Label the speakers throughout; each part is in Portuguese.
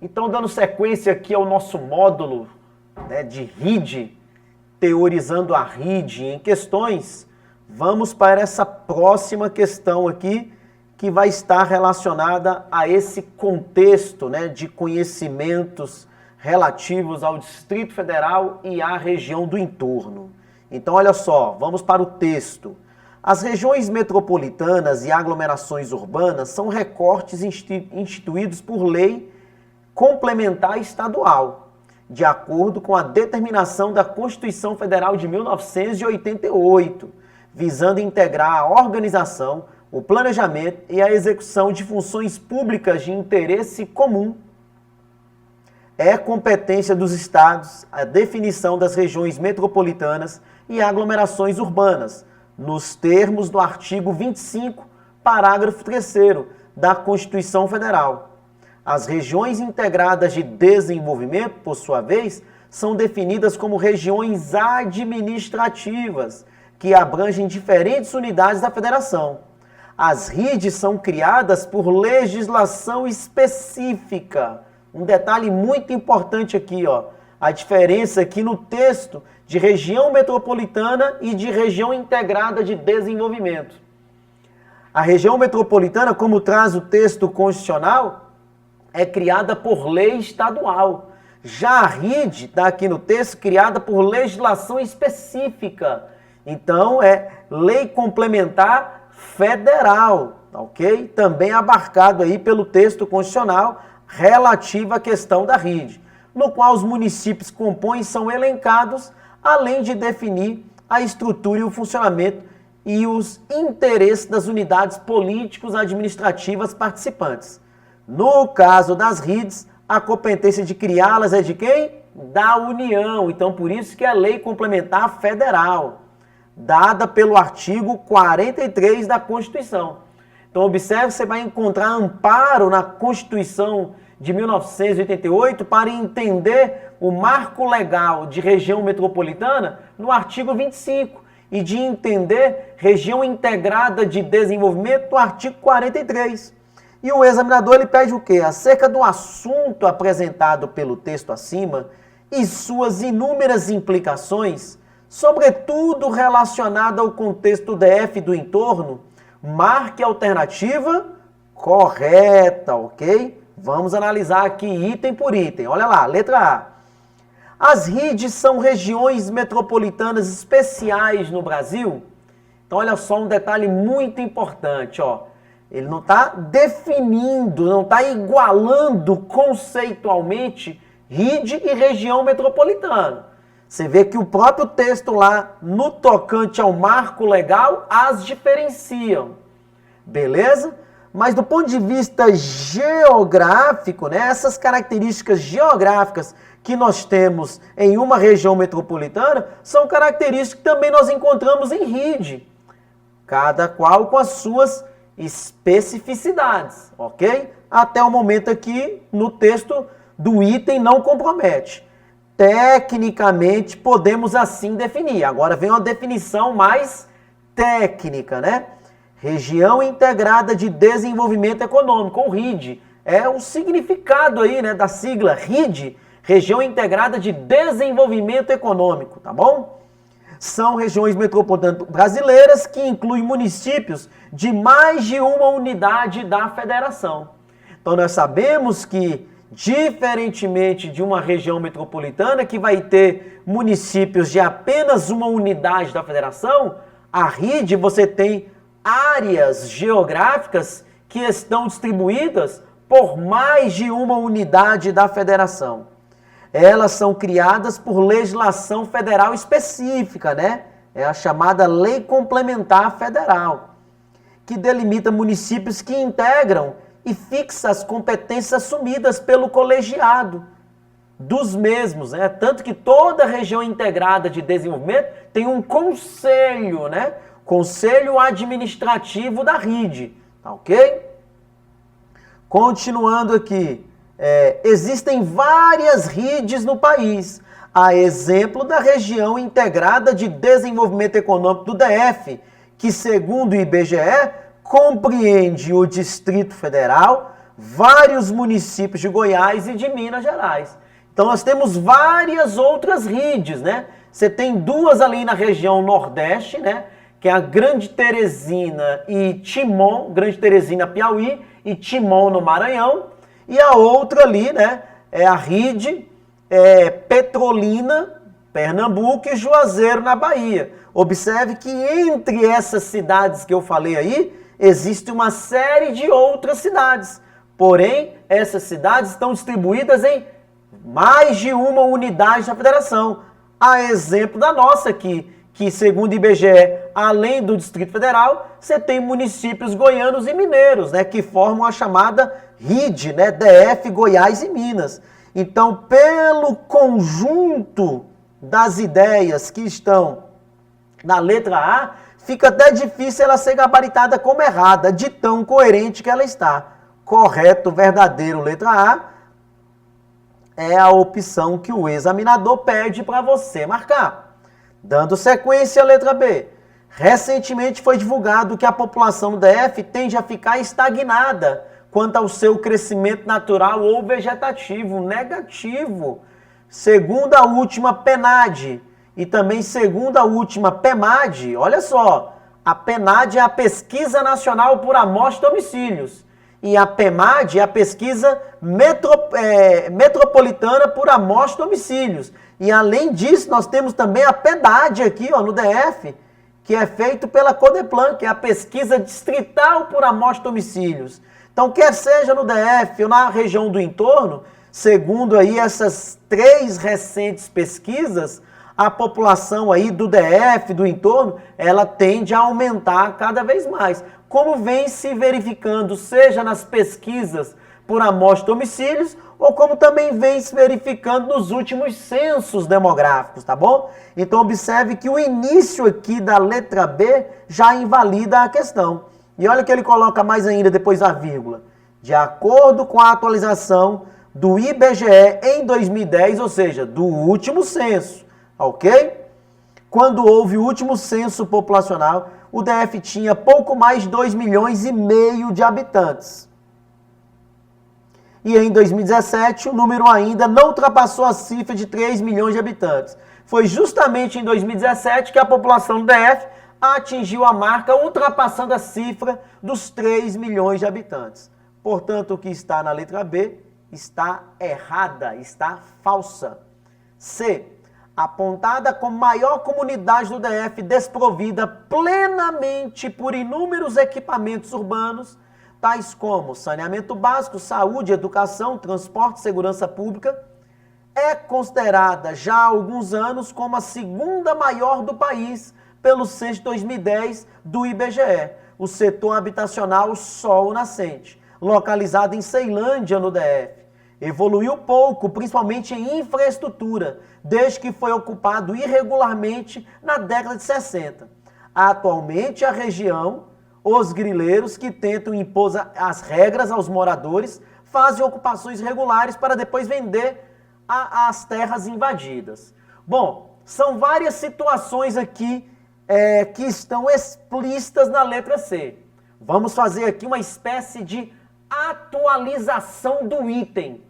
Speaker 1: Então, dando sequência aqui ao nosso módulo, né, de RID, teorizando a RID em questões, vamos para essa próxima questão aqui, que vai estar relacionada a esse contexto, né, de conhecimentos relativos ao Distrito Federal e à região do entorno. Então, olha só, vamos para o texto. As regiões metropolitanas e aglomerações urbanas são recortes instituídos por lei complementar estadual, de acordo com a determinação da Constituição Federal de 1988, visando integrar a organização, o planejamento e a execução de funções públicas de interesse comum. É competência dos estados a definição das regiões metropolitanas e aglomerações urbanas, nos termos do artigo 25, parágrafo 3º da Constituição Federal. As regiões integradas de desenvolvimento, por sua vez, são definidas como regiões administrativas, que abrangem diferentes unidades da federação. As RIDs são criadas por legislação específica. Um detalhe muito importante aqui, ó, a diferença aqui no texto de região metropolitana e de região integrada de desenvolvimento. A região metropolitana, como traz o texto constitucional, é criada por lei estadual. Já a RID, está aqui no texto, criada por legislação específica. Então, é lei complementar federal, ok? Também abarcado aí pelo texto constitucional relativo à questão da RID, no qual os municípios que compõem são elencados, além de definir a estrutura e o funcionamento e os interesses das unidades políticos administrativas participantes. No caso das RIDs, a competência de criá-las é de quem? Da União. Então, por isso que é a Lei Complementar Federal, dada pelo artigo 43 da Constituição. Então, observe, você vai encontrar amparo na Constituição de 1988 para entender o marco legal de região metropolitana no artigo 25 e de entender região integrada de desenvolvimento no artigo 43. E o examinador ele pede o quê? Acerca do assunto apresentado pelo texto acima e suas inúmeras implicações, sobretudo relacionada ao contexto DF do entorno, marque a alternativa correta, ok? Vamos analisar aqui item por item. Olha lá, letra A. As RIDs são regiões metropolitanas especiais no Brasil? Então, olha só um detalhe muito importante, ó. Ele não está definindo, não está igualando conceitualmente RID e região metropolitana. Você vê que o próprio texto lá, no tocante ao marco legal, as diferenciam. Beleza? Mas do ponto de vista geográfico, né, essas características geográficas que nós temos em uma região metropolitana são características que também nós encontramos em RID. Cada qual com as suas especificidades, ok? Até o momento aqui, no texto do item, não compromete. Tecnicamente, podemos assim definir. Agora vem uma definição mais técnica, né? Região Integrada de Desenvolvimento Econômico, ou RID. É o significado aí, né, da sigla RID, Região Integrada de Desenvolvimento Econômico, tá bom? São regiões metropolitanas brasileiras que incluem municípios de mais de uma unidade da federação. Então nós sabemos que, diferentemente de uma região metropolitana que vai ter municípios de apenas uma unidade da federação, a RID você tem áreas geográficas que estão distribuídas por mais de uma unidade da federação. Elas são criadas por legislação federal específica, né? É a chamada Lei Complementar Federal, que delimita municípios que integram e fixa as competências assumidas pelo colegiado dos mesmos, né? Tanto que toda região integrada de desenvolvimento tem um conselho, né? Conselho Administrativo da RID, tá ok? Continuando aqui, existem várias RIDs no país, a exemplo da Região Integrada de Desenvolvimento Econômico do DF, que, segundo o IBGE, compreende o Distrito Federal, vários municípios de Goiás e de Minas Gerais. Então nós temos várias outras RIDs, né? Você tem duas ali na região Nordeste, né? Que é a Grande Teresina e Timon, Grande Teresina, Piauí, e Timon no Maranhão. E a outra ali, né? É a RID Petrolina, Pernambuco, e Juazeiro, na Bahia. Observe que entre essas cidades que eu falei aí, existe uma série de outras cidades. Porém, essas cidades estão distribuídas em mais de uma unidade da federação. A exemplo da nossa aqui, que segundo o IBGE, além do Distrito Federal, você tem municípios goianos e mineiros, né, que formam a chamada RID, né, DF, Goiás e Minas. Então, pelo conjunto das ideias que estão na letra A, fica até difícil ela ser gabaritada como errada, de tão coerente que ela está. Correto, verdadeiro, letra A, é a opção que o examinador pede para você marcar. Dando sequência à letra B. Recentemente foi divulgado que a população do DF tende a ficar estagnada quanto ao seu crescimento natural ou vegetativo. Negativo. Segundo a última PNAD e também segundo a última PEMAD, olha só, a PNAD é a Pesquisa Nacional por Amostra de Domicílios. E a PEMAD é a Pesquisa Metropolitana por Amostra de Domicílios. E além disso, nós temos também a PEDAD aqui, ó, no DF, que é feito pela Codeplan, que é a Pesquisa Distrital por Amostra de Domicílios. Então, quer seja no DF ou na região do entorno, segundo aí essas três recentes pesquisas, a população aí do DF, do entorno, ela tende a aumentar cada vez mais. Como vem se verificando, seja nas pesquisas por amostra de domicílios, ou como também vem se verificando nos últimos censos demográficos, tá bom? Então observe que o início aqui da letra B já invalida a questão. E olha que ele coloca mais ainda depois a vírgula. De acordo com a atualização do IBGE em 2010, ou seja, do último censo, ok? Quando houve o último censo populacional, o DF tinha pouco mais de 2,5 milhões de habitantes. E em 2017, o número ainda não ultrapassou a cifra de 3 milhões de habitantes. Foi justamente em 2017 que a população do DF atingiu a marca, ultrapassando a cifra dos 3 milhões de habitantes. Portanto, o que está na letra B está errada, está falsa. C. Apontada como maior comunidade do DF desprovida plenamente por inúmeros equipamentos urbanos, tais como saneamento básico, saúde, educação, transporte e segurança pública, é considerada já há alguns anos como a segunda maior do país pelo censo de 2010 do IBGE, o setor habitacional Sol Nascente, localizado em Ceilândia, no DF. Evoluiu pouco, principalmente em infraestrutura, desde que foi ocupado irregularmente na década de 60. Atualmente, a região, os grileiros que tentam impor as regras aos moradores, fazem ocupações regulares para depois vender as terras invadidas. Bom, são várias situações aqui que estão explícitas na letra C. Vamos fazer aqui uma espécie de atualização do item.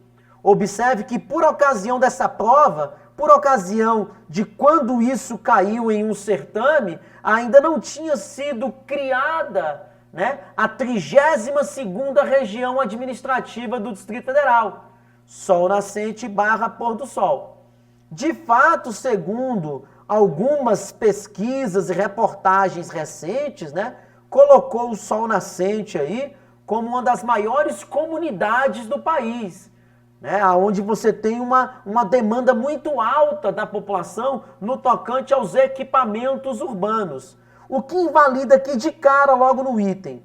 Speaker 1: Observe que por ocasião dessa prova, por ocasião de quando isso caiu em um certame, ainda não tinha sido criada, né, a 32ª região administrativa do Distrito Federal, Sol Nascente / Pôr do Sol. De fato, segundo algumas pesquisas e reportagens recentes, né, colocou o Sol Nascente aí como uma das maiores comunidades do país, né, onde você tem uma demanda muito alta da população no tocante aos equipamentos urbanos. O que invalida aqui de cara logo no item?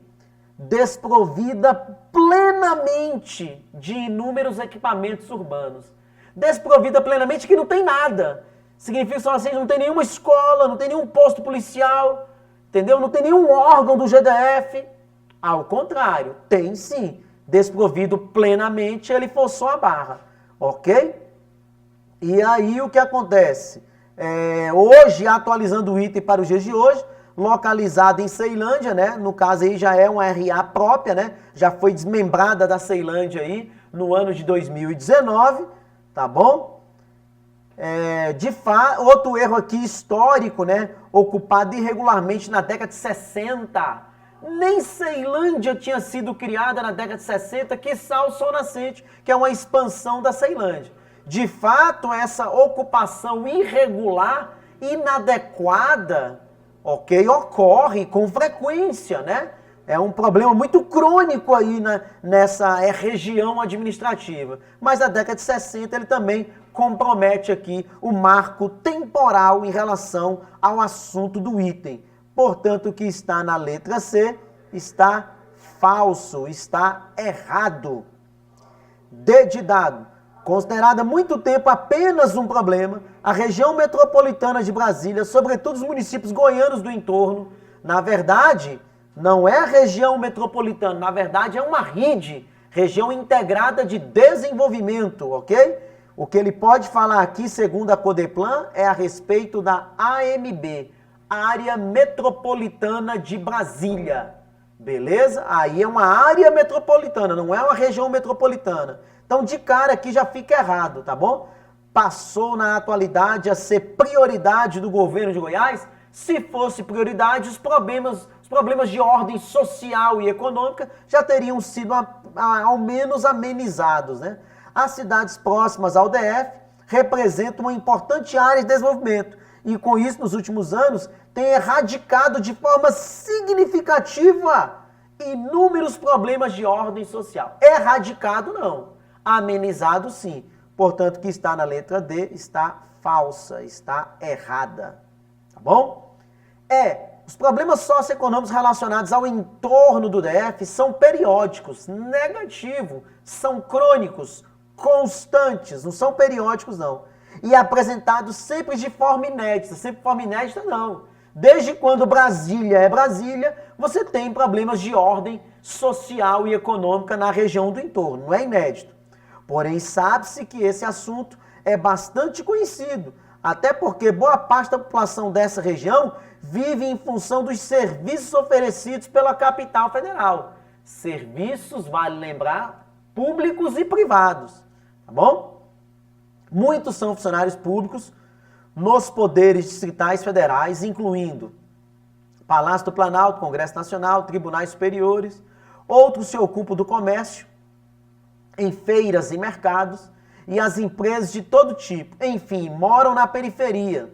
Speaker 1: Desprovida plenamente de inúmeros equipamentos urbanos. Desprovida plenamente que não tem nada. Significa só assim, não tem nenhuma escola, não tem nenhum posto policial, entendeu? Não tem nenhum órgão do GDF. Ao contrário, tem sim. Desprovido plenamente, ele forçou a barra, ok? E aí o que acontece? Hoje, atualizando o item para os dias de hoje, localizada em Ceilândia, né? No caso aí já é uma RA própria, né? Já foi desmembrada da Ceilândia aí no ano de 2019, tá bom? Outro erro aqui histórico, né? Ocupado irregularmente na década de 60. Nem Ceilândia tinha sido criada na década de 60, quiçá o Sol Nascente, que é uma expansão da Ceilândia. De fato, essa ocupação irregular, inadequada, ok, ocorre com frequência, né? É um problema muito crônico aí nessa região administrativa. Mas na década de 60 ele também compromete aqui o marco temporal em relação ao assunto do item. Portanto, o que está na letra C está falso, está errado. D de dado. Considerada há muito tempo apenas um problema, a região metropolitana de Brasília, sobretudo os municípios goianos do entorno, na verdade, não é a região metropolitana, na verdade é uma RID, região integrada de desenvolvimento, ok? O que ele pode falar aqui, segundo a Codeplan, é a respeito da AMB, Área Metropolitana de Brasília, beleza? Aí é uma área metropolitana, não é uma região metropolitana. Então, de cara aqui já fica errado, tá bom? Passou na atualidade a ser prioridade do governo de Goiás? Se fosse prioridade, os problemas de ordem social e econômica já teriam sido ao menos amenizados, né? As cidades próximas ao DF representam uma importante área de desenvolvimento e com isso, nos últimos anos, tem erradicado de forma significativa inúmeros problemas de ordem social. Erradicado não, amenizado sim. Portanto, o que está na letra D está falsa, está errada. Tá bom? Os problemas socioeconômicos relacionados ao entorno do DF são periódicos, negativo, são crônicos, constantes, não são periódicos não. E apresentados sempre de forma inédita, sempre de forma inédita não. Desde quando Brasília é Brasília, você tem problemas de ordem social e econômica na região do entorno, não é inédito. Porém, sabe-se que esse assunto é bastante conhecido, até porque boa parte da população dessa região vive em função dos serviços oferecidos pela capital federal. Serviços, vale lembrar, públicos e privados, tá bom? Muitos são funcionários públicos nos poderes distritais federais, incluindo Palácio do Planalto, Congresso Nacional, tribunais superiores. Outros se ocupam do comércio, em feiras e mercados, e as empresas de todo tipo. Enfim, moram na periferia,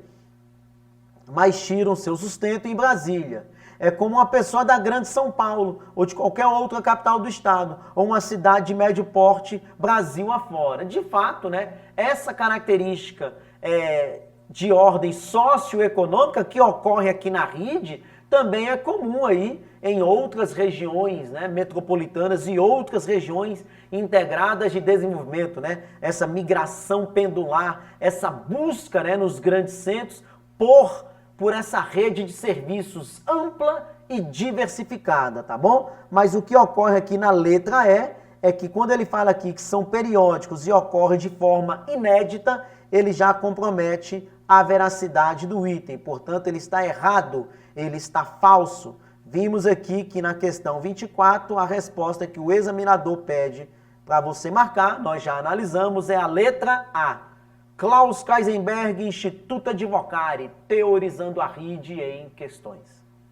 Speaker 1: mas tiram seu sustento em Brasília. É como uma pessoa da Grande São Paulo, ou de qualquer outra capital do estado, ou uma cidade de médio porte, Brasil afora. De fato, né, essa característica de ordem socioeconômica que ocorre aqui na RID também é comum aí em outras regiões, né, metropolitanas e outras regiões integradas de desenvolvimento, né? Essa migração pendular, essa busca, né, nos grandes centros por essa rede de serviços ampla e diversificada, tá bom? Mas o que ocorre aqui na letra é que quando ele fala aqui que são periódicos e ocorrem de forma inédita, ele já compromete a veracidade do item. Portanto, ele está errado, ele está falso. Vimos aqui que na questão 24, a resposta que o examinador pede para você marcar, nós já analisamos, é a letra A. Klaus Kaisenberg, Instituto Advocari, teorizando a RID em questões.